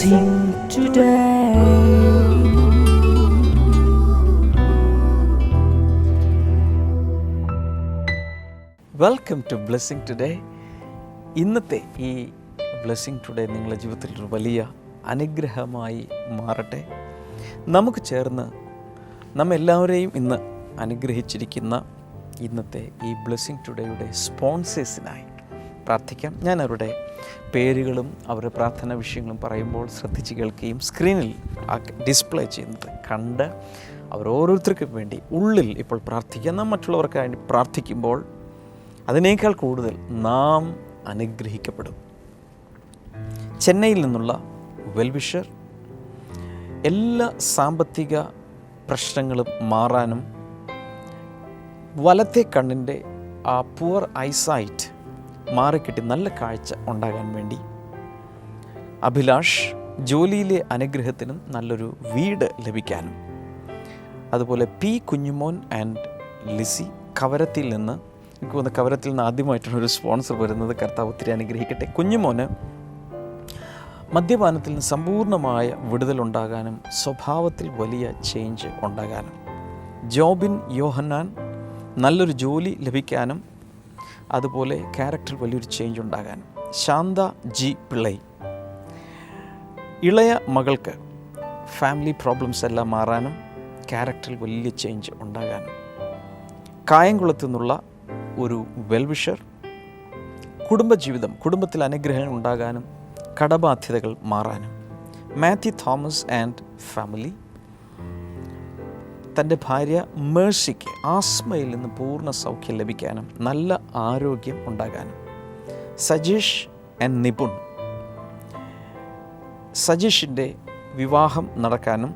blessing today. Welcome to blessing today. ഇന്നത്തെ ഈ blessing today നിങ്ങളുടെ ജീവിതത്തിൽ ഒരു വലിയ അനുഗ്രഹമായി മാറട്ടെ. നമുക്ക് ചേർന്ന് നമ്മെല്ലാവരെയും ഇന്ന് അനുഗ്രഹിച്ചിരിക്കുന്ന ഇന്നത്തെ ഈ ബ്ലെസ്സിങ് ടുഡേയുടെ സ്പോൺസേഴ്സിനായി പ്രാർത്ഥിക്കാം. ഞാൻ അവരുടെ പേരുകളും അവരുടെ പ്രാർത്ഥനാ വിഷയങ്ങളും പറയുമ്പോൾ ശ്രദ്ധിച്ച് കേൾക്കുകയും സ്ക്രീനിൽ ഡിസ്പ്ലേ ചെയ്യുന്നത് കണ്ട് അവർ ഓരോരുത്തർക്കും വേണ്ടി ഉള്ളിൽ ഇപ്പോൾ പ്രാർത്ഥിക്കാം. നാം മറ്റുള്ളവർക്ക് വേണ്ടി പ്രാർത്ഥിക്കുമ്പോൾ അതിനേക്കാൾ കൂടുതൽ നാം അനുഗ്രഹിക്കപ്പെടും. ചെന്നൈയിൽ നിന്നുള്ള വെൽവിഷർ, എല്ലാ സാമ്പത്തിക പ്രശ്നങ്ങളും മാറാനും വലത്തെ കണ്ണിൻ്റെ ആ പുവർ ഐസൈറ്റ് മാറിക്കിട്ടി നല്ല കാഴ്ച ഉണ്ടാകാൻ വേണ്ടി. അഭിലാഷ്, ജോലിയിലെ അനുഗ്രഹത്തിനും നല്ലൊരു വീട് ലഭിക്കാനും. അതുപോലെ പി കുഞ്ഞുമോൻ ആൻഡ് ലിസി, കവരത്തിൽ നിന്ന്, എനിക്ക് തോന്നുന്നു കവരത്തിൽ നിന്ന് ആദ്യമായിട്ടാണ് ഒരു സ്പോൺസർ വരുന്നത്. കർത്താവ് ഒത്തിരി അനുഗ്രഹിക്കട്ടെ. കുഞ്ഞുമോന് മദ്യപാനത്തിൽ നിന്ന് സമ്പൂർണ്ണമായ വിടുതലുണ്ടാകാനും സ്വഭാവത്തിൽ വലിയ ചേഞ്ച് ഉണ്ടാകാനും. ജോബിൻ യോഹന്നാൻ, നല്ലൊരു ജോലി ലഭിക്കാനും അതുപോലെ ക്യാരക്ടർ വലിയൊരു ചേഞ്ച് ഉണ്ടാകാനും. ശാന്ത ജി പിള്ളൈ, ഇളയ മകൾക്ക് ഫാമിലി പ്രോബ്ലംസ് എല്ലാം മാറാനും ക്യാരക്ടറിൽ വലിയ ചേഞ്ച് ഉണ്ടാകാനും. കായംകുളത്തു നിന്നുള്ള ഒരു വെൽവിഷർ, കുടുംബത്തിൽ അനുഗ്രഹങ്ങൾ ഉണ്ടാകാനും കടബാധ്യതകൾ മാറാനും. മാത്യു തോമസ് ആൻഡ് ഫാമിലി, തൻ്റെ ഭാര്യ മേഴ്സിക്ക് ആസ്മയിൽ നിന്ന് പൂർണ്ണ സൗഖ്യം ലഭിക്കാനും നല്ല ആരോഗ്യം ഉണ്ടാകാനും. സജീഷ് ആൻഡ് നിപുൺ, സജീഷിൻ്റെ വിവാഹം നടക്കാനും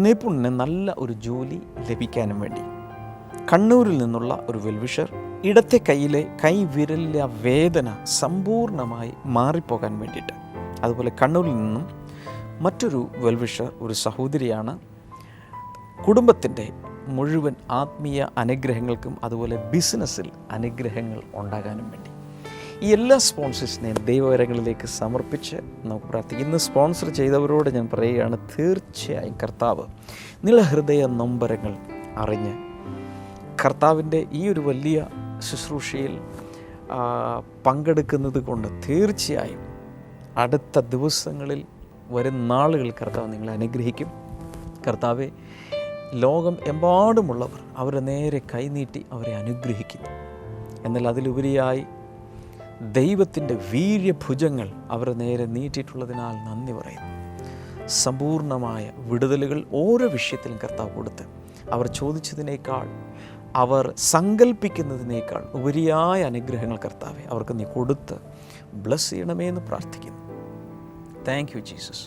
നിപുണിന് നല്ല ഒരു ജോലി ലഭിക്കാനും വേണ്ടി. കണ്ണൂരിൽ നിന്നുള്ള ഒരു വെൽവിഷർ, ഇടത്തെ കൈയിലെ കൈവിരലിലെ വേദന സമ്പൂർണ്ണമായി മാറിപ്പോകാൻ വേണ്ടിയിട്ട്. അതുപോലെ കണ്ണൂരിൽ നിന്നും മറ്റൊരു വെൽവിഷർ, ഒരു സഹോദരിയാണ്, കുടുംബത്തിൻ്റെ മുഴുവൻ ആത്മീയ അനുഗ്രഹങ്ങൾക്കും അതുപോലെ ബിസിനസ്സിൽ അനുഗ്രഹങ്ങൾ ഉണ്ടാകാനും വേണ്ടി. ഈ എല്ലാ സ്പോൺസേഴ്സിനെയും ദൈവകരങ്ങളിലേക്ക് സമർപ്പിച്ച് നമുക്ക് പ്രാർത്ഥിക്കും. ഇന്ന് സ്പോൺസർ ചെയ്തവരോട് ഞാൻ പറയുകയാണ്, തീർച്ചയായും കർത്താവ് നിങ്ങളുടെ ഹൃദയ നൊമ്പരങ്ങൾ അറിഞ്ഞ് കർത്താവിൻ്റെ ഈ ഒരു വലിയ ശുശ്രൂഷയിൽ പങ്കെടുക്കുന്നത് കൊണ്ട് തീർച്ചയായും അടുത്ത ദിവസങ്ങളിൽ വരും നാളുകൾ കർത്താവ് നിങ്ങളെ അനുഗ്രഹിക്കും. കർത്താവെ, ലോകം എമ്പാടുമുള്ളവർ അവരെ നേരെ കൈനീട്ടി അവരെ അനുഗ്രഹിക്കുന്നു. എന്നാൽ അതിലുപരിയായി ദൈവത്തിൻ്റെ വീര്യഭുജങ്ങൾ അവരെ നേരെ നീട്ടിയിട്ടുള്ളതിനാൽ നന്ദി പറയുന്നു. സമ്പൂർണ്ണമായ വിടുതലുകൾ ഓരോ വിഷയത്തിലും കർത്താവ് കൊടുത്ത് അവർ ചോദിച്ചതിനേക്കാൾ, അവർ സങ്കല്പിക്കുന്നതിനേക്കാൾ ഉപരിയായ അനുഗ്രഹങ്ങൾ കർത്താവെ അവർക്ക് നീ കൊടുത്ത് ബ്ലസ് ചെയ്യണമേ എന്ന് പ്രാർത്ഥിക്കുന്നു. Thank you Jesus.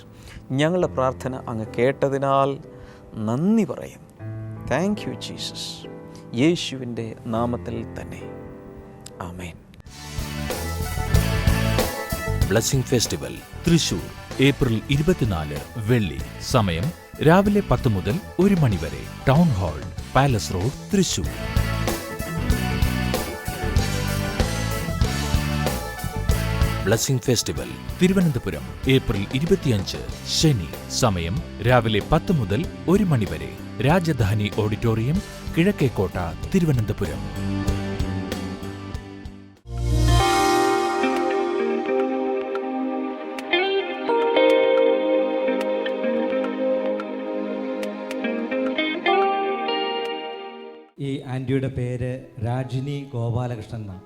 ഞങ്ങളുടെ പ്രാർത്ഥന അങ്ങ് കേട്ടതിനാൽ നന്ദി പറയുന്നു. Thank you Jesus. യേശുവിൻ്റെ നാമത്തിൽ തന്നെ ആമേൻ. ബ്ലെസ്സിംഗ് ഫെസ്റ്റിവൽ തൃശൂർ, ഏപ്രിൽ 24 വെള്ളി. സമയം രാവിലെ 10 മുതൽ 1 മണി വരെ. Town hall, palace road, Thrissur. Blessing festival Thiruvananthapuram, April 25 ശനി. സമയം രാവിലെ 10 മുതൽ 1 മണി വരെ. രാജധാനി ഓഡിറ്റോറിയം, കിഴക്കേക്കോട്ട, തിരുവനന്തപുരം. ഈ ആൻറ്റിയുടെ പേര് രാജിനി ഗോപാലകൃഷ്ണൻ എന്നാണ്.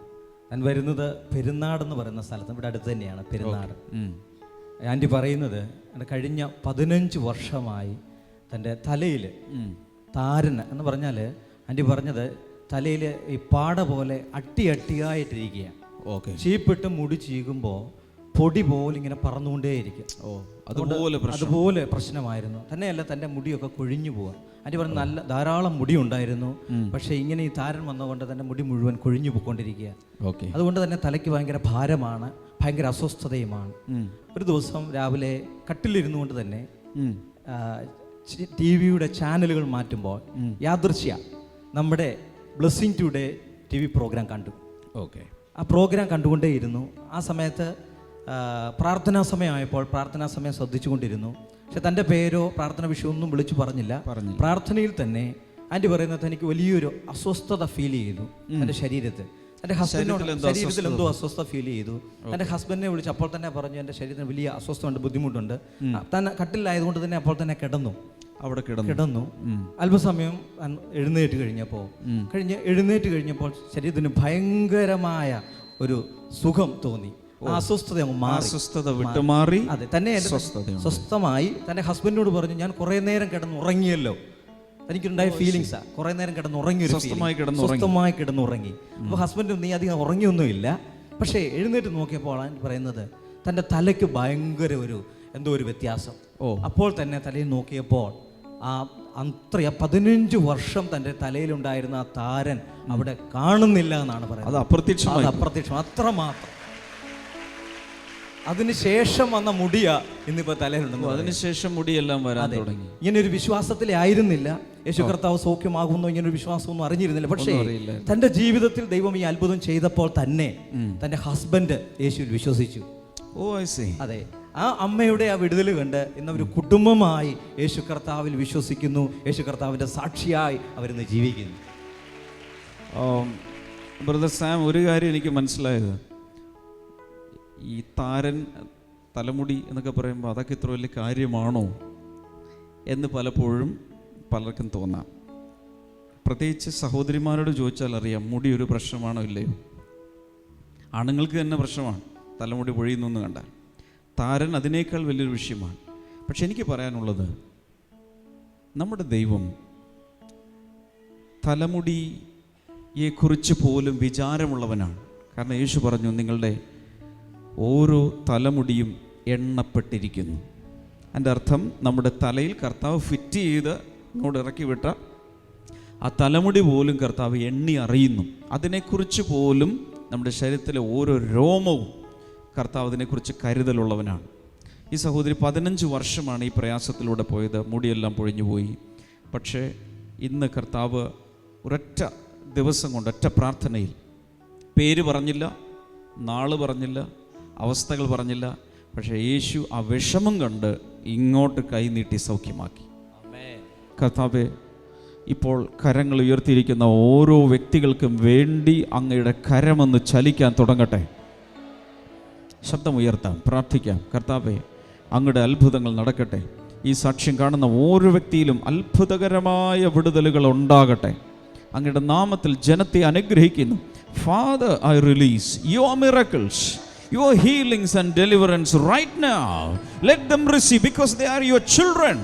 ഞാൻ വരുന്നത് പെരുന്നാട് എന്ന് പറയുന്ന സ്ഥലത്ത്, ഇവിടെ അടുത്ത് തന്നെയാണ് പെരുന്നാട്. ആൻറ്റി പറയുന്നത് കഴിഞ്ഞ 15 വർഷമായി തൻ്റെ തലയിൽ താരന് എന്ന് പറഞ്ഞാൽ, ആൻറ്റി പറഞ്ഞത് തലയിൽ ഈ പാട പോലെ അട്ടിയായിട്ടിരിക്കുകയാണ്. ചീപ്പിട്ട് മുടി ചീകുമ്പോൾ പൊടി പോലെ ഇങ്ങനെ പറന്നുകൊണ്ടേയിരിക്കും. അതുപോലെ പ്രശ്നമായിരുന്നു. തന്നെയല്ല, തൻ്റെ മുടിയൊക്കെ കൊഴിഞ്ഞു പോവാൻ. ആൻറ്റി പറഞ്ഞ നല്ല ധാരാളം മുടി ഉണ്ടായിരുന്നു, പക്ഷേ ഇങ്ങനെ ഈ താരൻ വന്നതുകൊണ്ട് തൻ്റെ മുടി മുഴുവൻ കൊഴിഞ്ഞു പോയിക്കൊണ്ടിരിക്കുക. അതുകൊണ്ട് തന്നെ തലയ്ക്ക് ഭയങ്കര ഭാരമാണ്, ഭയങ്കര അസ്വസ്ഥതയുമാണ്. ഒരു ദിവസം രാവിലെ കട്ടിലിരുന്നു കൊണ്ട് തന്നെ TV-യുടെ ചാനലുകൾ മാറ്റുമ്പോൾ യാദൃശ്യ നമ്മുടെ ബ്ലെസ്സിംഗ് ടുഡേ TV പ്രോഗ്രാം കണ്ടു. ആ പ്രോഗ്രാം കണ്ടുകൊണ്ടേയിരുന്നു. ആ സമയത്ത് പ്രാർത്ഥനാ സമയമായപ്പോൾ പ്രാർത്ഥനാ സമയം ശ്രദ്ധിച്ചുകൊണ്ടിരുന്നു. പക്ഷെ തൻ്റെ പേരോ പ്രാർത്ഥന വിഷയമൊന്നും വിളിച്ചു പറഞ്ഞില്ല. പ്രാർത്ഥനയിൽ തന്നെ ആൻറ്റി പറയുന്നത് എനിക്ക് വലിയൊരു അസ്വസ്ഥത ഫീൽ ചെയ്തു എൻ്റെ ശരീരത്തിൽ. എൻ്റെ ഹസ്ബൻഡിനോട് ശരീരത്തിൽ എന്തോ അസ്വസ്ഥത ഫീൽ ചെയ്തു. എൻ്റെ ഹസ്ബൻഡിനെ വിളിച്ച് അപ്പോൾ തന്നെ പറഞ്ഞു എൻ്റെ ശരീരത്തിന് വലിയ അസ്വസ്ഥമുണ്ട്, ബുദ്ധിമുട്ടുണ്ട്. തന്നെ കട്ടിലായതുകൊണ്ട് തന്നെ അപ്പോൾ തന്നെ കിടന്നു. അല്പസമയം എഴുന്നേറ്റ് കഴിഞ്ഞപ്പോൾ ശരീരത്തിന് ഭയങ്കരമായ ഒരു സുഖം തോന്നി. അസ്വസ്ഥത വിട്ടുമാറി. അതെ, തന്നെ സ്വസ്ഥമായി. തൻ്റെ ഹസ്ബൻഡിനോട് പറഞ്ഞു ഞാൻ കുറേ നേരം കിടന്നുറങ്ങിയല്ലോ. എനിക്കുണ്ടായ ഫീലിങ്സാ, കുറേ നേരം കിടന്നുറങ്ങി, സ്വസ്ഥമായി കിടന്നുറങ്ങി. അപ്പോൾ ഹസ്ബൻഡ് നീ അധികം ഉറങ്ങിയൊന്നുമില്ല. പക്ഷേ എഴുന്നേറ്റ് നോക്കിയപ്പോൾ ആണ് പറയുന്നത് തൻ്റെ തലയ്ക്ക് ഭയങ്കര എന്തോ ഒരു വ്യത്യാസം. അപ്പോൾ തന്നെ തലയിൽ നോക്കിയപ്പോൾ ആ 15 വർഷം തൻ്റെ തലയിലുണ്ടായിരുന്ന ആ താരൻ അവിടെ കാണുന്നില്ല എന്നാണ് പറയുന്നത്. അപ്രത്യക്ഷം അത്രമാത്രം. അതിനുശേഷം വന്ന മുടിയാ ഇന്നിപ്പോൾ തലയിലുണ്ടെന്ന്. അതിനുശേഷം മുടിയെല്ലാം വരാൻ തുടങ്ങി. ഇങ്ങനൊരു വിശ്വാസത്തിലേ ആയിരുന്നില്ല. യേശു കർത്താവ് സൗഖ്യമാകുന്നു ഇങ്ങനൊരു വിശ്വാസമൊന്നും അറിഞ്ഞിരുന്നില്ല. പക്ഷേ തൻ്റെ ജീവിതത്തിൽ ദൈവം ഈ അത്ഭുതം ചെയ്തപ്പോൾ തന്നെ തൻ്റെ ഹസ്ബൻഡ് യേശുവിൽ വിശ്വസിച്ചു. അതെ, ആ അമ്മയുടെ ആ വിടുതൽ കണ്ട് ഇന്ന് ഒരു കുടുംബമായി യേശു കർത്താവിൽ വിശ്വസിക്കുന്നു. യേശു കർത്താവിൻ്റെ സാക്ഷിയായി അവരിന്ന് ജീവിക്കുന്നു. ബ്രദർ സാം, ഒരു കാര്യം എനിക്ക് മനസ്സിലായത്, ഈ താരൻ തലമുടി എന്നൊക്കെ പറയുമ്പോൾ അതൊക്കെ ഇത്ര വലിയ കാര്യമാണോ എന്ന് പലപ്പോഴും പലർക്കും തോന്നാം. പ്രത്യേകിച്ച് സഹോദരിമാരോട് ചോദിച്ചാൽ അറിയാം മുടി ഒരു പ്രശ്നമാണോ ഇല്ലയോ. ആണുങ്ങൾക്ക് തന്നെ പ്രശ്നമാണ് തലമുടി പൊഴിയുന്നു എന്ന് കണ്ടാൽ. താരൻ അതിനേക്കാൾ വലിയൊരു വിഷയമാണ്. പക്ഷെ എനിക്ക് പറയാനുള്ളത്, നമ്മുടെ ദൈവം തലമുടിയെക്കുറിച്ച് പോലും വിചാരമുള്ളവനാണ്. കാരണം യേശു പറഞ്ഞു നിങ്ങളുടെ ഓരോ തലമുടിയും എണ്ണപ്പെട്ടിരിക്കുന്നു. അതിൻ്റെ അർത്ഥം നമ്മുടെ തലയിൽ കർത്താവ് ഫിറ്റ് ചെയ്ത് ഇങ്ങോട്ട് ഇറക്കി വിട്ട ആ തലമുടി പോലും കർത്താവ് എണ്ണി അറിയുന്നു. അതിനെക്കുറിച്ച് പോലും നമ്മുടെ ശരീരത്തിലെ ഓരോ രോമവും കർത്താവ് അതിനെക്കുറിച്ച് കരുതലുള്ളവനാണ്. ഈ സഹോദരി 15 വർഷമാണ് ഈ പ്രയാസത്തിലൂടെ പോയത്. മുടിയെല്ലാം പൊഴിഞ്ഞുപോയി. പക്ഷേ ഇന്ന് കർത്താവ് ഒരൊറ്റ ദിവസം കൊണ്ട് ഒറ്റ പ്രാർത്ഥനയിൽ, പേര് പറഞ്ഞില്ല, നാള് പറഞ്ഞില്ല, അവസ്ഥകൾ പറഞ്ഞില്ല, പക്ഷേ യേശു ആ വിഷമം കണ്ട് ഇങ്ങോട്ട് കൈനീട്ടി സൗഖ്യമാക്കി. കർത്താവേ, ഇപ്പോൾ കരങ്ങൾ ഉയർത്തിയിരിക്കുന്ന ഓരോ വ്യക്തികൾക്കും വേണ്ടി അങ്ങയുടെ കരമൊന്ന് ചലിക്കാൻ തുടങ്ങട്ടെ. ശബ്ദമുയർത്താം, പ്രാർത്ഥിക്കാം. കർത്താവേ, അങ്ങയുടെ അത്ഭുതങ്ങൾ നടക്കട്ടെ. ഈ സാക്ഷ്യം കാണുന്ന ഓരോ വ്യക്തിയിലും അത്ഭുതകരമായ വിടുതലുകൾ ഉണ്ടാകട്ടെ. അങ്ങയുടെ നാമത്തിൽ ജനത്തെ അനുഗ്രഹിക്കുന്നു. Father, I release your miracles, your healings and deliverance right now. Let them receive because they are your children.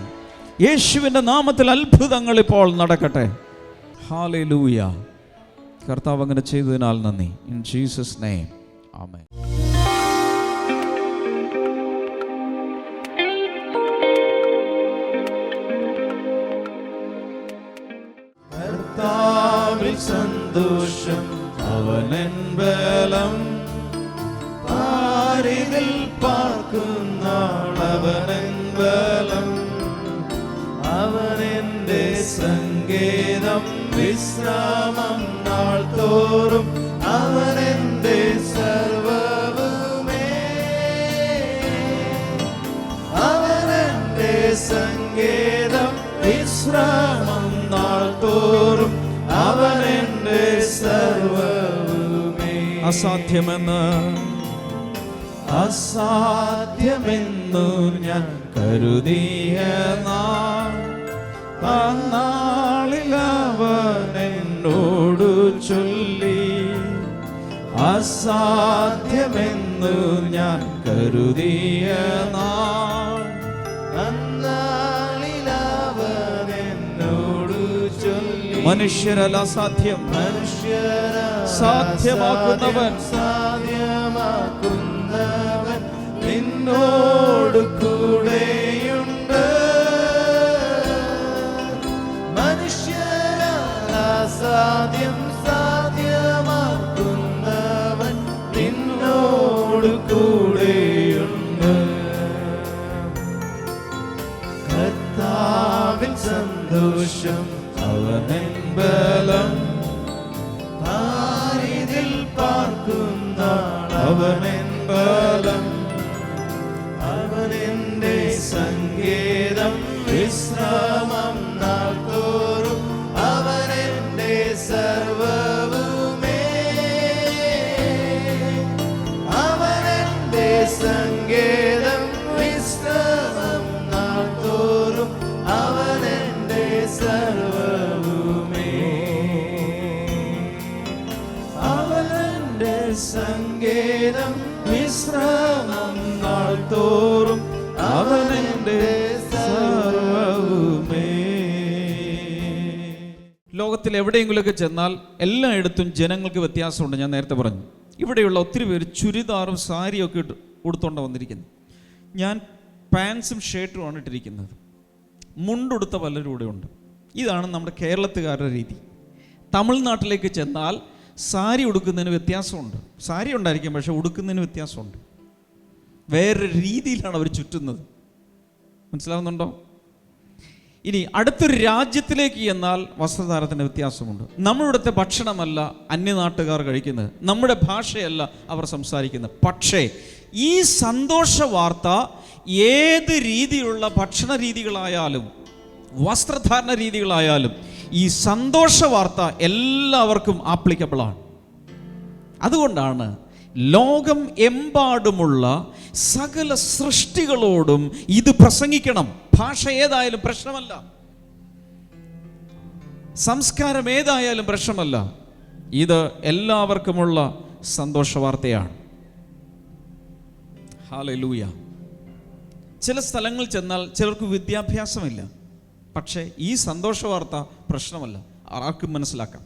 യേശുവിൻ്റെ നാമത്തിൽ അത്ഭുതങ്ങൾ ഇപ്പോൾ നടക്കട്ടെ. ഹല്ലേലൂയ. കർത്താവ് അങ്ങനെ ചെയ്തതിനാൽ നന്ദി. ഇൻ ജീസസ് നെയിം, ആമേൻ. കർത്താവിൽ സന്തോഷം അവനൻ ബലം, പാരിതിൽ പാർക്കുന്നവനൻ ബലം, അവനെന്റെ സങ്കേതം, വിശ്രാമം നാൾ തോറും അവനെന്റെ സർവ്വവുമേ, അവനെന്റെ സങ്കേതം, വിശ്രാമം നാൾ തോറും അവനെന്റെ സർവ്വവുമേ. അസാധ്യമെന്നു ഞാൻ കരുതിയ നാളിൽ അവൻ എന്നോടു ചൊല്ലി, അസാധ്യമെന്നു ഞാൻ കരുതിയ നാളിൽ അവൻ എന്നോടു ചൊല്ലി. മനുഷ്യരല്ല സാധ്യം, സാധ്യമാക്കുന്നവൻ, സാധ്യമാക്കുന്നവൻ നിന്നോട് കൂടെയുണ്ട്. മനുഷ്യരല്ല സാധ്യം, സാധ്യമാക്കുന്നവൻ നിന്നോട് കൂടെയുണ്ട്. കർത്താവിൻ സന്തോഷം അവനൻ ബലം, പാരിതിൽ പാർക്കുന്ന അവനൻ ബലം, സങ്കേതം വിശ്രമം നാൾ തോറും അവനെന്റെ സർവ്വവുമേ. ലോകത്തിൽ എവിടെയെങ്കിലുമൊക്കെ ചെന്നാൽ എല്ലായിടത്തും ജനങ്ങൾക്ക് വ്യത്യാസമുണ്ട്. ഞാൻ നേരത്തെ പറഞ്ഞു, ഇവിടെയുള്ള ഒത്തിരി പേര് ചുരിദാറും സാരിയും ഒക്കെ ഉടുത്തോണ്ട് വന്നിരിക്കുന്നു. ഞാൻ പാൻസും ഷർട്ടുമാണ് ഇട്ടിരിക്കുന്നത്. മുണ്ടുടുത്ത പലരും ഇവിടെ ഉണ്ട്. ഇതാണ് നമ്മുടെ കേരളത്തുകാരുടെ രീതി. തമിഴ്നാട്ടിലേക്ക് ചെന്നാൽ സാരി ഉടുക്കുന്നതിന് വ്യത്യാസമുണ്ട്. സാരി ഉണ്ടായിരിക്കും, പക്ഷെ ഉടുക്കുന്നതിന് വ്യത്യാസമുണ്ട്. വേറൊരു രീതിയിലാണ് അവർ ചുറ്റുന്നത്. മനസ്സിലാവുന്നുണ്ടോ? ഇനി അടുത്തൊരു രാജ്യത്തിലേക്ക് ചെന്നാൽ വസ്ത്രധാരത്തിന് വ്യത്യാസമുണ്ട്. നമ്മളിവിടുത്തെ ഭക്ഷണമല്ല അന്യനാട്ടുകാർ കഴിക്കുന്നത്, നമ്മുടെ ഭാഷയല്ല അവർ സംസാരിക്കുന്നത്. പക്ഷേ ഈ സന്തോഷ വാർത്ത ഏത് രീതിയിലുള്ള ഭക്ഷണ രീതികളായാലും വസ്ത്രധാരണ രീതികളായാലും ഈ സന്തോഷ വാർത്ത എല്ലാവർക്കും ആപ്ലിക്കബിളാണ്. അതുകൊണ്ടാണ് ലോകം എമ്പാടുമുള്ള സകല സൃഷ്ടികളോടും ഇത് പ്രസംഗിക്കണം. ഭാഷ ഏതായാലും പ്രശ്നമല്ല, സംസ്കാരം ഏതായാലും പ്രശ്നമല്ല, ഇത് എല്ലാവർക്കുമുള്ള സന്തോഷ വാർത്തയാണ്. ഹല്ലേലൂയ. ചില സ്ഥലങ്ങളിൽ ചെന്നാൽ ചിലർക്ക് വിദ്യാഭ്യാസമില്ല, പക്ഷേ ഈ സന്തോഷ വാർത്ത പ്രശ്നമല്ല, ആർക്കും മനസ്സിലാക്കാം.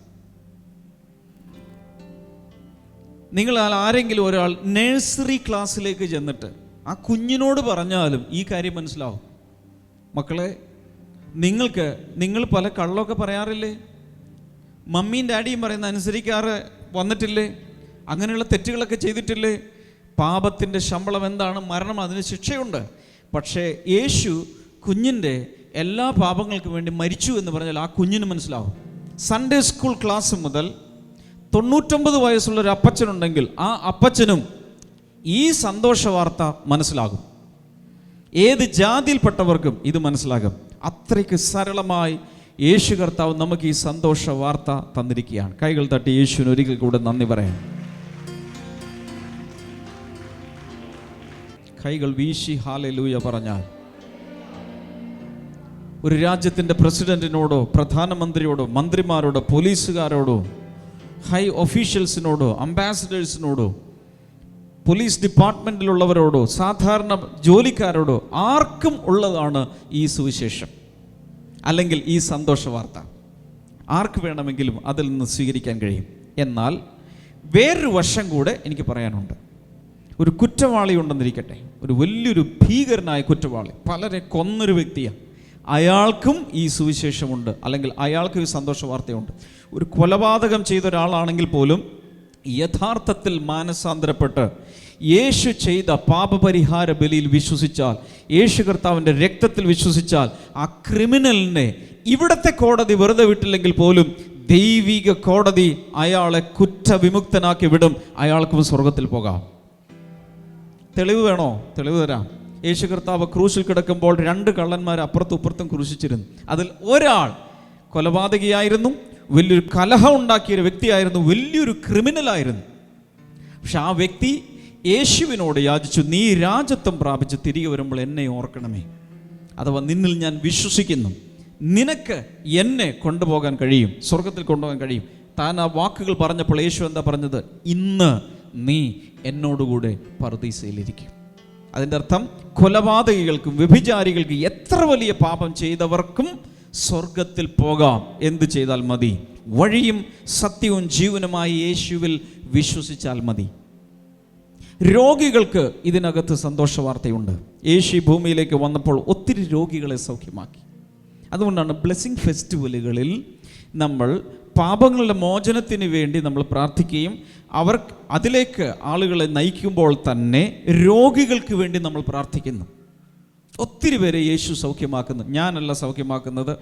നിങ്ങൾ ആരെങ്കിലും ഒരാൾ നഴ്സറി ക്ലാസ്സിലേക്ക് ചെന്നിട്ട് ആ കുഞ്ഞിനോട് പറഞ്ഞാലും ഈ കാര്യം മനസ്സിലാവും. മക്കളെ, നിങ്ങൾ പല കള്ളമൊക്കെ പറയാറില്ലേ? മമ്മിയും ഡാഡിയും പറയുന്ന അനുസരിക്കാറ് വന്നിട്ടില്ലേ? അങ്ങനെയുള്ള തെറ്റുകളൊക്കെ ചെയ്തിട്ടില്ലേ? പാപത്തിൻ്റെ ശമ്പളം എന്താണ്? മരണം. അതിന് ശിക്ഷയുണ്ട്. പക്ഷേ യേശു കുഞ്ഞിൻ്റെ എല്ലാ പാപങ്ങൾക്കും വേണ്ടി മരിച്ചു എന്ന് പറഞ്ഞാൽ ആ കുഞ്ഞിന് മനസ്സിലാവും. സൺഡേ സ്കൂൾ ക്ലാസ് മുതൽ 99 വയസ്സുള്ളൊരു അപ്പച്ചനുണ്ടെങ്കിൽ ആ അപ്പച്ചനും ഈ സന്തോഷ വാർത്ത മനസ്സിലാകും. ഏത് ജാതിയിൽപ്പെട്ടവർക്കും ഇത് മനസ്സിലാകും. അത്രയ്ക്ക് സരളമായി യേശു കർത്താവ് നമുക്ക് ഈ സന്തോഷ വാർത്ത തന്നിരിക്കുകയാണ്. കൈകൾ തട്ടി യേശുവിന് ഒരിക്കൽ കൂടെ നന്ദി പറയാം. കൈകൾ വീശി ഹല്ലേലൂയ പറഞ്ഞാൽ ഒരു രാജ്യത്തിൻ്റെ പ്രസിഡന്റിനോടോ പ്രധാനമന്ത്രിയോടോ മന്ത്രിമാരോടോ പോലീസുകാരോടോ ഹൈ ഒഫീഷ്യൽസിനോടോ അംബാസഡേഴ്സിനോടോ പോലീസ് ഡിപ്പാർട്ട്മെൻറ്റിലുള്ളവരോടോ സാധാരണ ജോലിക്കാരോടോ ആർക്കും ഉള്ളതാണ് ഈ സുവിശേഷം, അല്ലെങ്കിൽ ഈ സന്തോഷ വാർത്ത. ആർക്ക് വേണമെങ്കിലും അതിൽ നിന്ന് സ്വീകരിക്കാൻ കഴിയും. എന്നാൽ വേറൊരു വശം കൂടെ എനിക്ക് പറയാനുണ്ട്. ഒരു കുറ്റവാളി ഉണ്ടെന്നിരിക്കട്ടെ, ഒരു വലിയൊരു ഭീകരനായ കുറ്റവാളി, പലരെ കൊന്നൊരു വ്യക്തിയാണ്. അയാൾക്കും ഈ സുവിശേഷമുണ്ട്, അല്ലെങ്കിൽ അയാൾക്കും ഈ സന്തോഷ വാർത്തയുണ്ട്. ഒരു കൊലപാതകം ചെയ്ത ഒരാളാണെങ്കിൽ പോലും യഥാർത്ഥത്തിൽ മാനസാന്തരപ്പെട്ട് യേശു ചെയ്ത പാപപരിഹാര ബലിയിൽ വിശ്വസിച്ചാൽ, യേശു കർത്താവിൻ്റെ രക്തത്തിൽ വിശ്വസിച്ചാൽ, ആ ക്രിമിനലിനെ ഇവിടുത്തെ കോടതി വെറുതെ വിട്ടില്ലെങ്കിൽ പോലും ദൈവിക കോടതി അയാളെ കുറ്റവിമുക്തനാക്കി വിടും. അയാൾക്കും സ്വർഗത്തിൽ പോകാം. തെളിവ് വേണോ? തെളിവ് തരാം. യേശു കർത്താവ് ക്രൂശിൽ കിടക്കുമ്പോൾ 2 കള്ളന്മാർ അപ്പുറത്തും ഇപ്പുറത്തും ക്രൂശിച്ചിരുന്നു. അതിൽ ഒരാൾ കൊലപാതകിയായിരുന്നു, വലിയൊരു കലഹം ഉണ്ടാക്കിയൊരു വ്യക്തിയായിരുന്നു, വലിയൊരു ക്രിമിനലായിരുന്നു. പക്ഷെ ആ വ്യക്തി യേശുവിനോട് യാചിച്ചു, നീ രാജത്വം പ്രാപിച്ച് തിരികെ വരുമ്പോൾ എന്നെ ഓർക്കണമേ. അഥവാ നിന്നിൽ ഞാൻ വിശ്വസിക്കുന്നു, നിനക്ക് എന്നെ കൊണ്ടുപോകാൻ കഴിയും, സ്വർഗത്തിൽ കൊണ്ടുപോകാൻ കഴിയും. താൻ ആ വാക്കുകൾ പറഞ്ഞപ്പോൾ യേശു എന്താ പറഞ്ഞത്? ഇന്ന് നീ എന്നോടുകൂടെ പറുദീസയിലിരിക്കും. അതിൻ്റെ അർത്ഥം കൊലപാതകികൾക്കും വ്യഭിചാരികൾക്കും എത്ര വലിയ പാപം ചെയ്തവർക്കും സ്വർഗത്തിൽ പോകാം. എന്ത് ചെയ്താൽ മതി? വഴിയും സത്യവും ജീവനുമായി യേശുവിൽ വിശ്വസിച്ചാൽ മതി. രോഗികൾക്ക് ഇതിനകത്ത് സന്തോഷ വാർത്തയുണ്ട്. യേശു ഭൂമിയിലേക്ക് വന്നപ്പോൾ ഒത്തിരി രോഗികളെ സൗഖ്യമാക്കി. അതുകൊണ്ടാണ് ബ്ലെസ്സിങ് ഫെസ്റ്റിവലുകളിൽ നമ്മൾ പാപങ്ങളുടെ മോചനത്തിന് വേണ്ടി നമ്മൾ പ്രാർത്ഥിക്കുകയും അതിലേക്ക് ആളുകളെ നയിക്കുമ്പോൾ തന്നെ രോഗികൾക്ക് വേണ്ടി നമ്മൾ പ്രാർത്ഥിക്കുന്നു. ഒത്തിരി പേരെ യേശു സൗഖ്യമാക്കുന്നു. ഞാനല്ല സൗഖ്യമാക്കുന്നത്,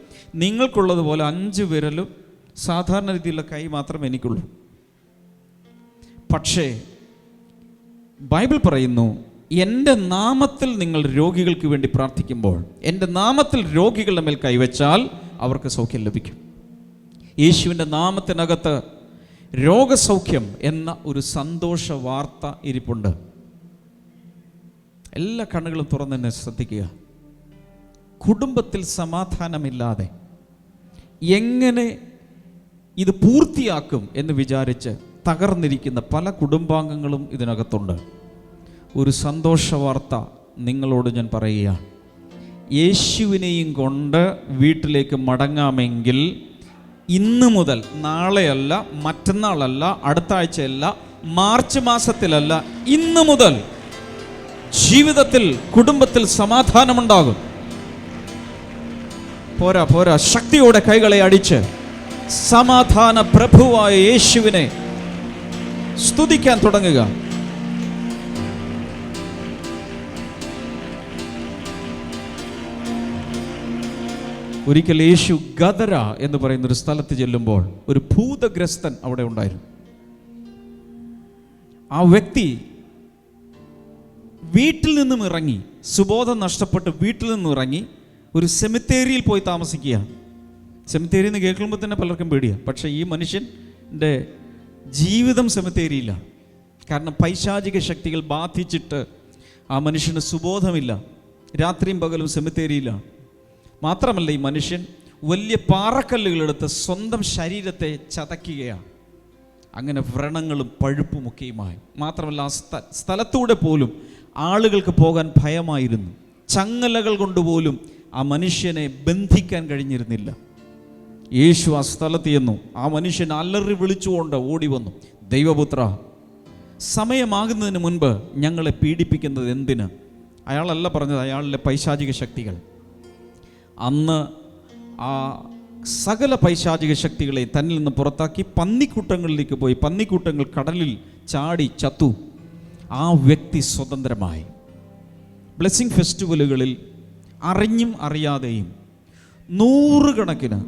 നിങ്ങൾക്കുള്ളതുപോലെ 5 വിരലും സാധാരണ രീതിയിലുള്ള കൈ മാത്രമേ എനിക്കുള്ളൂ. പക്ഷേ ബൈബിൾ പറയുന്നു, എൻ്റെ നാമത്തിൽ നിങ്ങൾ രോഗികൾക്ക് വേണ്ടി പ്രാർത്ഥിക്കുമ്പോൾ, എൻ്റെ നാമത്തിൽ രോഗികളുടെ മേൽ കൈവച്ചാൽ അവർക്ക് സൗഖ്യം ലഭിക്കും. യേശുവിൻ്റെ നാമത്തിനകത്ത് രോഗസൗഖ്യം എന്ന ഒരു സന്തോഷ വാർത്ത ഇരിപ്പുണ്ട്. എല്ലാ കണ്ണുകളും തുറന്ന് തന്നെ ശ്രദ്ധിക്കുക. കുടുംബത്തിൽ സമാധാനമില്ലാതെ എങ്ങനെ ഇത് പൂർത്തിയാക്കും എന്ന് വിചാരിച്ച് തകർന്നിരിക്കുന്ന പല കുടുംബാംഗങ്ങളും ഇതിനകത്തുണ്ട്. ഒരു സന്തോഷ വാർത്ത നിങ്ങളോട് ഞാൻ പറയുകയാണ്. യേശുവിനെയും കൊണ്ട് വീട്ടിലേക്ക് മടങ്ങാമെങ്കിൽ ഇന്ന് മുതൽ, നാളെയല്ല, മറ്റന്നാളല്ല, അടുത്ത ആഴ്ചയല്ല, മാർച്ച് മാസത്തിലല്ല, ഇന്ന് മുതൽ ജീവിതത്തിൽ, കുടുംബത്തിൽ സമാധാനമുണ്ടാകും. പോരാ പോരാ, ശക്തിയോടെ കൈകളെ അടിച്ച് സമാധാന പ്രഭുവായ യേശുവിനെ സ്തുതിക്കാൻ തുടങ്ങുക. ഒരിക്കൽ യേശു ഗദര എന്ന് പറയുന്ന ഒരു സ്ഥലത്ത് ചെല്ലുമ്പോൾ ഒരു ഭൂതഗ്രസ്തൻ അവിടെ ഉണ്ടായിരുന്നു. ആ വ്യക്തി വീട്ടിൽ നിന്നും ഇറങ്ങി, സുബോധം നഷ്ടപ്പെട്ട് വീട്ടിൽ നിന്നും ഇറങ്ങി ഒരു സെമിത്തേരിയിൽ പോയി താമസിക്കുകയാണ്. സെമിത്തേരി എന്ന് കേൾക്കുമ്പോൾ തന്നെ പലർക്കും പേടിയാണ്. പക്ഷേ ഈ മനുഷ്യൻ്റെ ജീവിതം സെമിത്തേരിയിലാണ്. കാരണം പൈശാചിക ശക്തികൾ ബാധിച്ചിട്ട് ആ മനുഷ്യന് സുബോധമില്ല. രാത്രിയും പകലും സെമിത്തേരിയിലാണ്. മാത്രമല്ല, ഈ മനുഷ്യൻ വലിയ പാറക്കല്ലുകളെടുത്ത് സ്വന്തം ശരീരത്തെ ചതയ്ക്കുകയാണ്. അങ്ങനെ വ്രണങ്ങളും പഴുപ്പുമൊക്കെയുമായി. മാത്രമല്ല, ആ സ്ഥലത്തൂടെ പോലും ആളുകൾക്ക് പോകാൻ ഭയമായിരുന്നു. ചങ്ങലകൾ കൊണ്ടുപോലും ആ മനുഷ്യനെ ബന്ധിക്കാൻ കഴിഞ്ഞിരുന്നില്ല. യേശു ആ സ്ഥലത്ത് ചെന്നു. ആ മനുഷ്യൻ അലറി വിളിച്ചുകൊണ്ട് ഓടി വന്നു, ദൈവപുത്ര, സമയമാകുന്നതിന് മുൻപ് ഞങ്ങളെ പീഡിപ്പിക്കുന്നത് എന്തിന്? അയാളല്ല പറഞ്ഞത്, അയാളിലെ പൈശാചിക ശക്തികൾ. അന്ന് ആ സകല പൈശാചിക ശക്തികളെ തന്നിൽ നിന്ന് പുറത്താക്കി പന്നിക്കൂട്ടങ്ങളിലേക്ക് പോയി. പന്നിക്കൂട്ടങ്ങൾ കടലിൽ ചാടി ചത്തു. ആ വ്യക്തി സ്വതന്ത്രമായി. ബ്ലെസ്സിങ് ഫെസ്റ്റിവലുകളിൽ അറിഞ്ഞും അറിയാതെയും നൂറുകണക്കിന്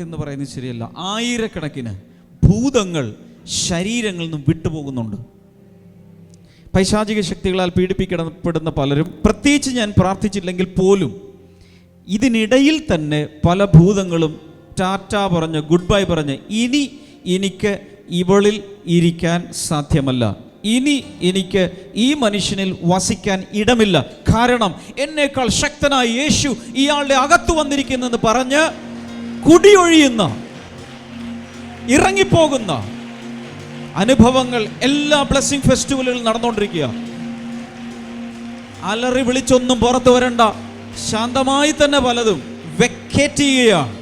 എന്ന് പറയുന്നത് ശരിയല്ല, ആയിരക്കണക്കിന് ഭൂതങ്ങൾ ശരീരങ്ങളിൽ നിന്നും വിട്ടുപോകുന്നുണ്ട്. പൈശാചിക ശക്തികളാൽ പീഡിപ്പിക്കപ്പെടുന്ന പലരും, പ്രത്യേകിച്ച് ഞാൻ പ്രാർത്ഥിച്ചില്ലെങ്കിൽ പോലും, ഇതിനിടയിൽ തന്നെ പല ഭൂതങ്ങളും ടാറ്റ പറഞ്ഞ്, ഗുഡ് ബൈ പറഞ്ഞ്, ഇനി എനിക്ക് ഇവളിൽ ഇരിക്കാൻ സാധ്യമല്ല, ഇനി എനിക്ക് ഈ മനുഷ്യനിൽ വസിക്കാൻ ഇടമില്ല, കാരണം എന്നേക്കാൾ ശക്തനായ യേശു ഇയാളുടെ അകത്ത് വന്നിരിക്കുന്നെന്ന് പറഞ്ഞ് കുടിയൊഴിയുന്ന, ഇറങ്ങിപ്പോകുന്ന അനുഭവങ്ങൾ എല്ലാ ബ്ലെസ്സിങ് ഫെസ്റ്റിവലുകളിൽ നടന്നുകൊണ്ടിരിക്കുക. അലറി വിളിച്ചൊന്നും പുറത്തു വരണ്ട, ശാന്തമായി തന്നെ പലതും വെക്കേറ്റ് ചെയ്യുകയാണ്.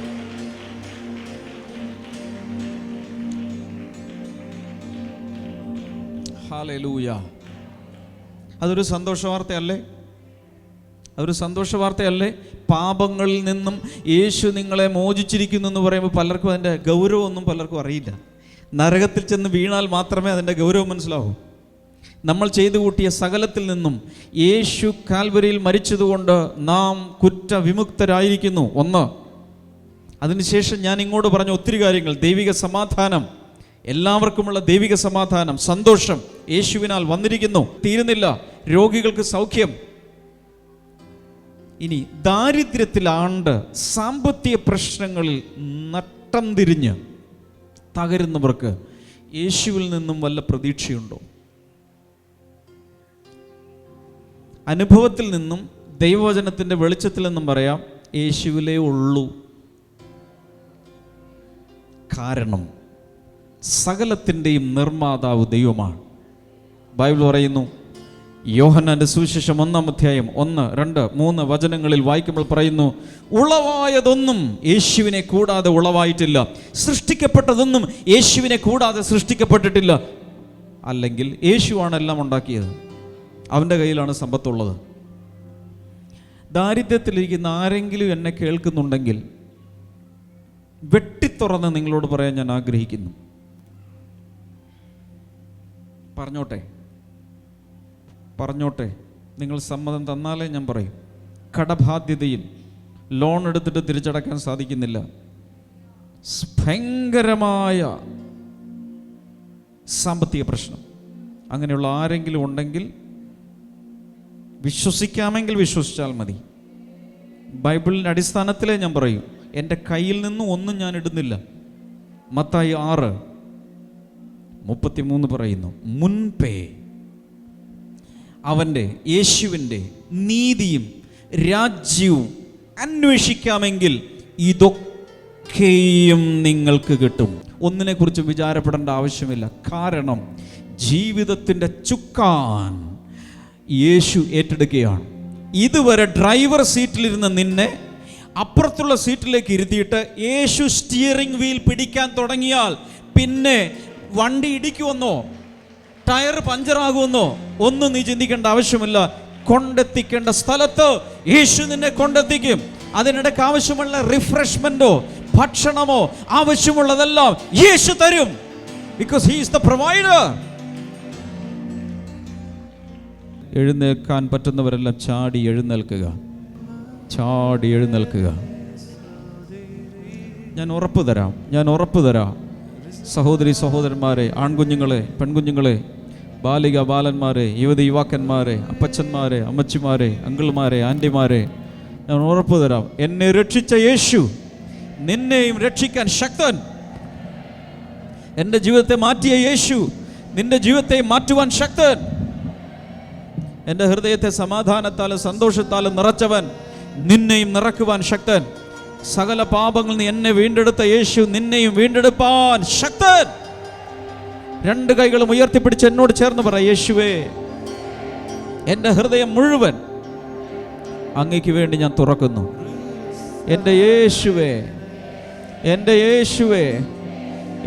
ഹല്ലേലൂയ. അതൊരു സന്തോഷ വാർത്തയല്ലേ? അതൊരു സന്തോഷ വാർത്തയല്ലേ? പാപങ്ങളിൽ നിന്നും യേശു നിങ്ങളെ മോചിച്ചിരിക്കുന്നു എന്ന് പറയുമ്പോൾ പലർക്കും അതിൻ്റെ ഗൗരവമൊന്നും പലർക്കും അറിയില്ല. നരകത്തിൽ ചെന്ന് വീണാൽ മാത്രമേ അതിൻ്റെ ഗൗരവം മനസ്സിലാവൂ. നമ്മൾ ചെയ്തു കൂട്ടിയ സകലത്തിൽ നിന്നും യേശു കാൽവരിയിൽ മരിച്ചതുകൊണ്ട് നാം കുറ്റവിമുക്തരായിരിക്കുന്നു. ഒന്ന്. അതിനുശേഷം ഞാൻ ഇങ്ങോട്ട് പറഞ്ഞ ഒത്തിരി കാര്യങ്ങൾ, ദൈവിക സമാധാനം, എല്ലാവർക്കുമുള്ള ദൈവിക സമാധാനം, സന്തോഷം യേശുവിനാൽ വന്നിരിക്കുന്നു. തീരുന്നില്ല, രോഗികൾക്ക് സൗഖ്യം. ഇനി ദാരിദ്ര്യത്തിലാണ്ട് സാമ്പത്തിക പ്രശ്നങ്ങളിൽ നട്ടം തിരിഞ്ഞ് തകരുന്നവർക്ക് യേശുവിൽ നിന്നും വല്ല പ്രതീക്ഷയുണ്ടോ? അനുഭവത്തിൽ നിന്നും ദൈവവചനത്തിൻ്റെ വെളിച്ചത്തിൽ നിന്നും പറയാം, യേശുവിലേ ഉള്ളൂ. കാരണം സകലത്തിൻ്റെയും നിർമ്മാതാവ് ദൈവമാണ്. ബൈബിൾ പറയുന്നു, യോഹന്നാന്റെ സുവിശേഷം 1-ാം അധ്യായം 1, 2, 3 വചനങ്ങളിൽ വായിക്കുമ്പോൾ പറയുന്നു, ഉളവായതൊന്നും യേശുവിനെ കൂടാതെ ഉളവായിട്ടില്ല, സൃഷ്ടിക്കപ്പെട്ടതൊന്നും യേശുവിനെ കൂടാതെ സൃഷ്ടിക്കപ്പെട്ടിട്ടില്ല. അല്ലെങ്കിൽ യേശുവാണ് എല്ലാം ഉണ്ടാക്കിയത്, അവൻ്റെ കയ്യിലാണ് സമ്പത്തുള്ളത്. ദാരിദ്ര്യത്തിലിരിക്കുന്ന ആരെങ്കിലും എന്നെ കേൾക്കുന്നുണ്ടെങ്കിൽ വെട്ടിത്തുറന്ന് നിങ്ങളോട് പറയാൻ ഞാൻ ആഗ്രഹിക്കുന്നു. പറഞ്ഞോട്ടെ, നിങ്ങൾ സമ്മതം തന്നാലേ ഞാൻ പറയും. കടബാധ്യതയിൽ ലോൺ എടുത്തിട്ട് തിരിച്ചടക്കാൻ സാധിക്കുന്നില്ല, ഭയങ്കരമായ സാമ്പത്തിക പ്രശ്നം, അങ്ങനെയുള്ള ആരെങ്കിലും ഉണ്ടെങ്കിൽ വിശ്വസിക്കാമെങ്കിൽ വിശ്വസിച്ചാൽ മതി. ബൈബിളിൻ്റെ അടിസ്ഥാനത്തിലേ ഞാൻ പറയും. എൻ്റെ കയ്യിൽ നിന്നും ഒന്നും ഞാൻ ഇടുന്നില്ല. മത്തായി 6:33 പറയുന്നു, മുൻപേ അവൻ്റെ, യേശുവിൻ്റെ നീതിയും രാജ്യവും അന്വേഷിക്കാമെങ്കിൽ ഇതൊക്കെ ഒക്കെയും നിങ്ങൾക്ക് കിട്ടും. ഒന്നിനെക്കുറിച്ചും വിചാരപ്പെടേണ്ട ആവശ്യമില്ല. കാരണം ജീവിതത്തിൻ്റെ ചുക്കാൻ യേശു ഏറ്റെടുക്കുകയാണ്. ഇതുവരെ ഡ്രൈവർ സീറ്റിലിരുന്ന നിന്നെ അപ്പുറത്തുള്ള സീറ്റിലേക്ക് ഇരുത്തിയിട്ട് യേശു സ്റ്റിയറിംഗ് വീൽ പിടിക്കാൻ തുടങ്ങിയാൽ പിന്നെ വണ്ടി ഇടിക്കുമെന്നോ ടയർ പഞ്ചറാകുമെന്നോ ഒന്നും നീ ചിന്തിക്കേണ്ട ആവശ്യമില്ല. കൊണ്ടെത്തിക്കേണ്ട സ്ഥലത്ത് യേശു നിന്നെ കൊണ്ടെത്തിക്കും. അതിനിടയ്ക്ക് ആവശ്യമുള്ള റിഫ്രഷ്മെന്റോ ഭക്ഷണമോ ആവശ്യമുള്ളതെല്ലാം യേശു തരും. Because he is the provider. എഴുന്നേൽക്കാൻ പറ്റുന്നവരെല്ലാം ചാടി എഴുന്നേൽക്കുക, ചാടി എഴുന്നേൽക്കുക. ഞാൻ ഉറപ്പ് തരാം സഹോദരി സഹോദരന്മാരെ, ആൺകുഞ്ഞുങ്ങളെ, പെൺകുഞ്ഞുങ്ങളെ, ബാലിക ബാലന്മാരെ, യുവതി യുവാക്കന്മാരെ, അപ്പച്ചന്മാരെ, അമ്മച്ചിമാരെ, അങ്കിൾമാരെ, ആൻറ്റിമാരെ, ഞാൻ ഉറപ്പ് തരാം, എന്നെ രക്ഷിച്ച യേശു നിന്നെയും രക്ഷിക്കാൻ ശക്തൻ. എൻ്റെ ജീവിതത്തെ മാറ്റിയ യേശു നിന്റെ ജീവിതത്തെ മാറ്റുവാൻ ശക്തൻ. എൻ്റെ ഹൃദയത്തെ സമാധാനത്താലും സന്തോഷത്താലും നിറച്ചവൻ നിന്നെയും നിറക്കുവാൻ ശക്തൻ. സകല പാപങ്ങളിൽ നിന്ന് എന്നെ വീണ്ടെടുത്ത യേശു നിന്നെയും വീണ്ടെടുപ്പാൻ ശക്തൻ. രണ്ട് കൈകളും ഉയർത്തിപ്പിടിച്ച് എന്നോട് ചേർന്ന് പറ, യേശുവേ, എൻ്റെ ഹൃദയം മുഴുവൻ അങ്ങയ്ക്ക് വേണ്ടി ഞാൻ തുറക്കുന്നു. എൻ്റെ യേശുവേ, എൻ്റെ യേശുവേ,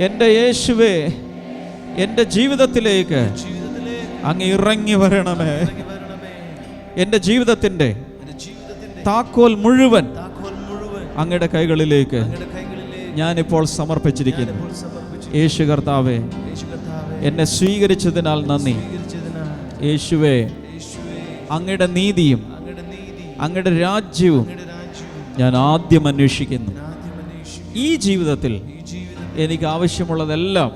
എൻ്റെ യേശുവേ, എൻ്റെ ജീവിതത്തിലേക്ക് അങ്ങ് ഇറങ്ങി വരണമേ. എൻ്റെ ജീവിതത്തിൻ്റെ താക്കോൽ മുഴുവൻ അങ്ങയുടെ കൈകളിലേക്ക് ഞാനിപ്പോൾ സമർപ്പിച്ചിരിക്കുന്നു. യേശു കർത്താവേ, എന്നെ സ്വീകരിച്ചതിനാൽ നന്ദി. യേശുവേ, അങ്ങയുടെ നീതിയും അങ്ങയുടെ രാജ്യവും ഞാൻ ആദ്യം അന്വേഷിക്കുന്നു. ഈ ജീവിതത്തിൽ എനിക്ക് ആവശ്യമുള്ളതെല്ലാം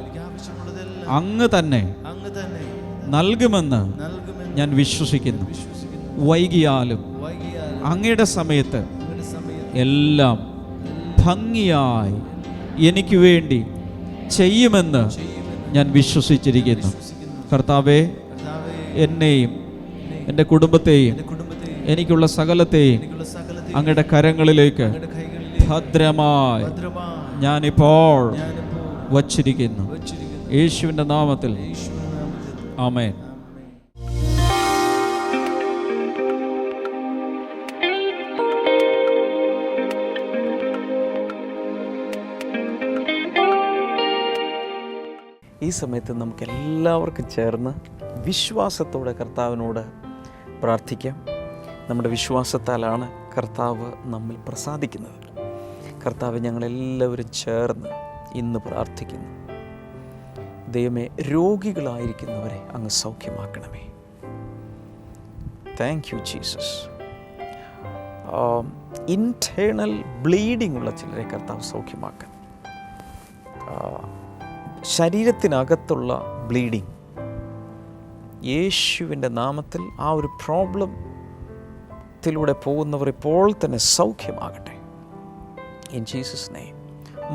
അങ്ങ് തന്നെ നൽകുമെന്ന് ഞാൻ വിശ്വസിക്കുന്നു. വൈകിയാലും അങ്ങയുടെ സമയത്ത് എല്ലാം ഭംഗിയായി എനിക്ക് വേണ്ടി ചെയ്യുമെന്ന് ഞാൻ വിശ്വസിച്ചിരിക്കുന്നു. കർത്താവേ, എന്നെയും എൻ്റെ കുടുംബത്തെയും എനിക്കുള്ള സകലത്തെയും അങ്ങയുടെ കരങ്ങളിലേക്ക് ഭദ്രമായി ഞാനിപ്പോൾ വച്ചിരിക്കുന്നു. യേശുവിൻ്റെ നാമത്തിൽ ആമേൻ. ഈ സമയത്ത് നമുക്ക് എല്ലാവർക്കും ചേർന്ന് വിശ്വാസത്തോടെ കർത്താവിനോട് പ്രാർത്ഥിക്കാം. നമ്മുടെ വിശ്വാസത്താലാണ് കർത്താവ് നമ്മിൽ പ്രസാദിക്കുന്നത്. കർത്താവ്, ഞങ്ങളെല്ലാവരും ചേർന്ന് ഇന്ന് പ്രാർത്ഥിക്കുന്നു. ദൈവമേ, രോഗികളായിരിക്കുന്നവരെ അങ്ങ് സൗഖ്യമാക്കണമേ. Thank you Jesus. Internal bleeding ഉള്ള ചിലരെ കർത്താവ് സൗഖ്യമാക്കാൻ, ശരീരത്തിനകത്തുള്ള ബ്ലീഡിങ് യേശുവിൻ്റെ നാമത്തിൽ ആ ഒരു പ്രോബ്ലത്തിലൂടെ പോകുന്നവർ ഇപ്പോൾ തന്നെ സൗഖ്യമാകട്ടെ. In Jesus name.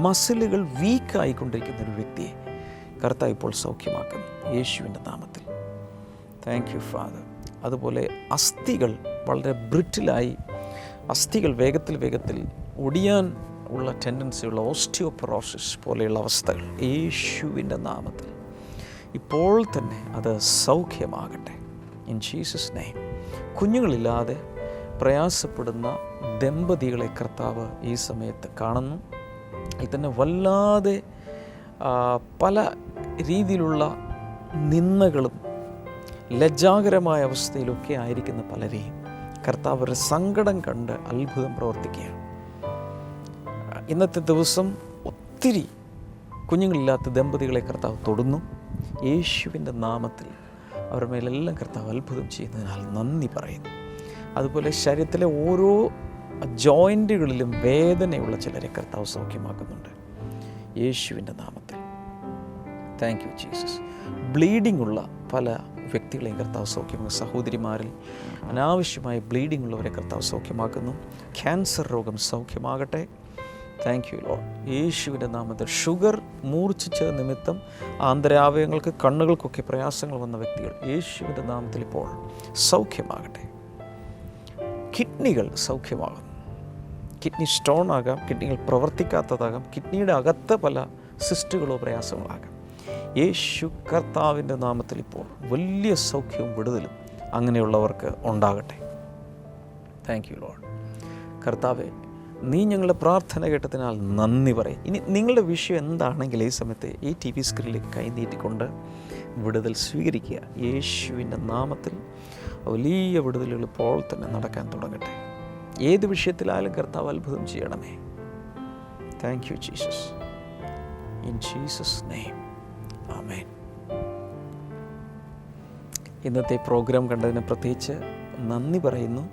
മസിലുകൾ വീക്കായിക്കൊണ്ടിരിക്കുന്ന ഒരു വ്യക്തിയെ കർത്താവ് ഇപ്പോൾ സൗഖ്യമാക്കുന്നു യേശുവിൻ്റെ നാമത്തിൽ. Thank you father. അതുപോലെ അസ്ഥികൾ വളരെ ബ്രിട്ടിലായി, അസ്ഥികൾ വേഗത്തിൽ ഒടിയാൻ ഉള്ള ടെൻഡൻസിയുള്ള ഓസ്റ്റിയോപൊറോസിസ് പോലെയുള്ള അവസ്ഥകൾ യേശുവിൻ്റെ നാമത്തിൽ ഇപ്പോൾ തന്നെ അത് സൗഖ്യമാകട്ടെ. In Jesus name. കുഞ്ഞുങ്ങളില്ലാതെ പ്രയാസപ്പെടുന്ന ദമ്പതികളെ കർത്താവ് ഈ സമയത്ത് കാണുന്നു. അതിൽ തന്നെ വല്ലാതെ പല രീതിയിലുള്ള നിന്ദകളും ലജ്ജാകരമായ അവസ്ഥയിലൊക്കെ ആയിരിക്കുന്ന പലരെയും കർത്താവ് ഒരു സങ്കടം കണ്ട് അത്ഭുതം പ്രവർത്തിക്കുകയാണ്. ഇന്നത്തെ ദിവസം ഒത്തിരി കുഞ്ഞുങ്ങളില്ലാത്ത ദമ്പതികളെ കർത്താവ് തൊടുന്നു. യേശുവിൻ്റെ നാമത്തിൽ അവരുടെ മേലെല്ലാം കർത്താവ് അത്ഭുതം ചെയ്യുന്നതിനാൽ നന്ദി പറയുന്നു. അതുപോലെ ശരീരത്തിലെ ഓരോ ജോയിൻറ്റുകളിലും വേദനയുള്ള ചിലരെ കർത്താവ് സൗഖ്യമാക്കുന്നുണ്ട് യേശുവിൻ്റെ നാമത്തിൽ. Thank you Jesus. ബ്ലീഡിംഗ് ഉള്ള പല വ്യക്തികളെയും കർത്താവ് സൗഖ്യമാക്കും. സഹോദരിമാരിൽ അനാവശ്യമായി ബ്ലീഡിംഗ് ഉള്ളവരെ കർത്താവ് സൗഖ്യമാക്കുന്നു. ക്യാൻസർ രോഗം സൗഖ്യമാകട്ടെ. Thank you Lord. യേശുവിൻ്റെ നാമത്തിൽ ഷുഗർ മൂർച്ഛിച്ച നിമിത്തം ആന്തരാവയവങ്ങൾക്ക് കണ്ണുകൾക്കൊക്കെ പ്രയാസങ്ങൾ വന്ന വ്യക്തികൾ യേശുവിൻ്റെ നാമത്തിൽ ഇപ്പോൾ സൗഖ്യമാകട്ടെ. കിഡ്നികൾ സൗഖ്യമാകുന്നു. കിഡ്നി സ്റ്റോൺ ആകാം, കിഡ്നികൾ പ്രവർത്തിക്കാത്തതാകാം, കിഡ്നിയുടെ അകത്ത് പല സിസ്റ്റുകളോ പ്രയാസങ്ങളാകാം. യേശു കർത്താവിൻ്റെ നാമത്തിൽ ഇപ്പോൾ വലിയ സൗഖ്യവും വിടുതലും അങ്ങനെയുള്ളവർക്ക് ഉണ്ടാകട്ടെ. Thank you Lord. കർത്താവെ, നീ ഞങ്ങളുടെ പ്രാർത്ഥന കേട്ടതിനാൽ നന്ദി പറയും. ഇനി നിങ്ങളുടെ വിഷയം എന്താണെങ്കിൽ ഈ സമയത്ത് ഈ TV സ്ക്രീനിലേക്ക് കൈനീട്ടിക്കൊണ്ട് വിടുതൽ സ്വീകരിക്കുക. യേശുവിൻ്റെ നാമത്തിൽ വലിയ വിടുതലുകൾ ഇപ്പോൾ തന്നെ നടക്കാൻ തുടങ്ങട്ടെ. ഏത് വിഷയത്തിലായാലും കർത്താവ് അത്ഭുതം ചെയ്യണമേ. Thank you Jesus. In Jesus name, amen. ഇന്നത്തെ പ്രോഗ്രാം കണ്ടതിന് പ്രത്യേകിച്ച് നന്ദി പറയുന്നു.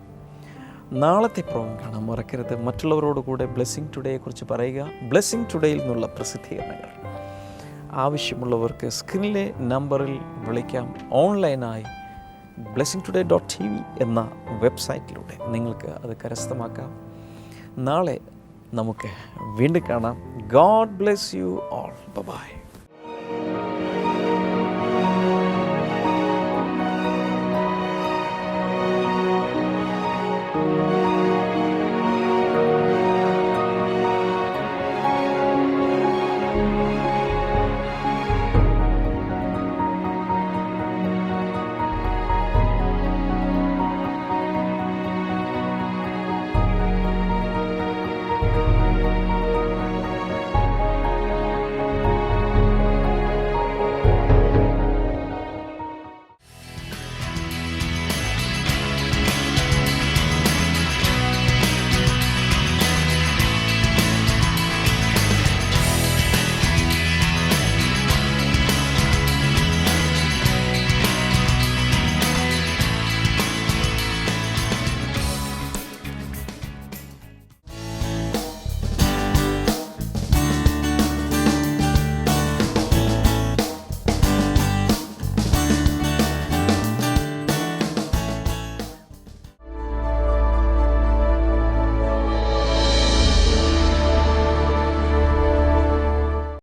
നാളത്തെ പ്രോഗ്രാം കാണാൻ മറക്കരുത്. മറ്റുള്ളവരോട് കൂടെ ബ്ലെസ്സിങ് ടുഡേയെക്കുറിച്ച് പറയുക. ബ്ലെസ്സിങ് ടുഡേയിൽ നിന്നുള്ള പ്രസിദ്ധീകരണങ്ങൾ ആവശ്യമുള്ളവർക്ക് സ്ക്രീനിലെ നമ്പറിൽ വിളിക്കാം. ഓൺലൈനായി blessingtoday.tv എന്ന വെബ്സൈറ്റിലൂടെ നിങ്ങൾക്ക് അത് കരസ്ഥമാക്കാം. നാളെ നമുക്ക് വീണ്ടും കാണാം. God bless you all. By.